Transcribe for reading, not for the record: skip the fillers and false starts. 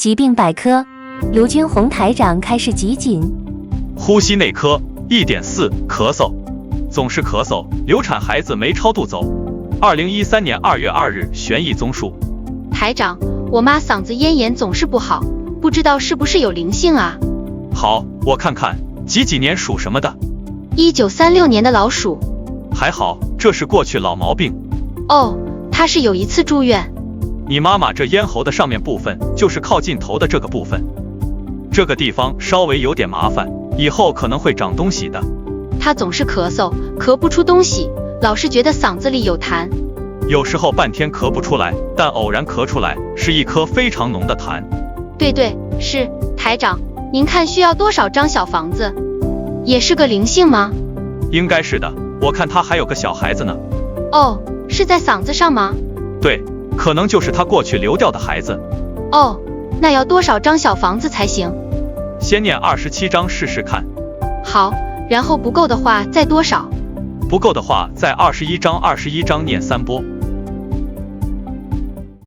疾病百科，卢军红台长开示集锦。呼吸内科 1.4 咳嗽，总是咳嗽，流产孩子没超度走。2013年2月2日悬疑综述。台长，我妈嗓子咽炎总是不好，不知道是不是有灵性啊？好，我看看，几年属什么的？1936年的老鼠。还好，这是过去老毛病。哦，她是有一次住院。你妈妈这咽喉的上面部分，就是靠近头的这个部分，这个地方稍微有点麻烦，以后可能会长东西的。她总是咳嗽，咳不出东西，老是觉得嗓子里有痰。有时候半天咳不出来，但偶然咳出来，是一颗非常浓的痰。对，是。台长，您看需要多少张小房子？也是个灵性吗？应该是的，我看他还有个小孩子呢。哦，是在嗓子上吗？对，可能就是他过去流掉的孩子。哦，那要多少张小房子才行？先念27章试试看。好，然后不够的话再多少？不够的话再21章念3波。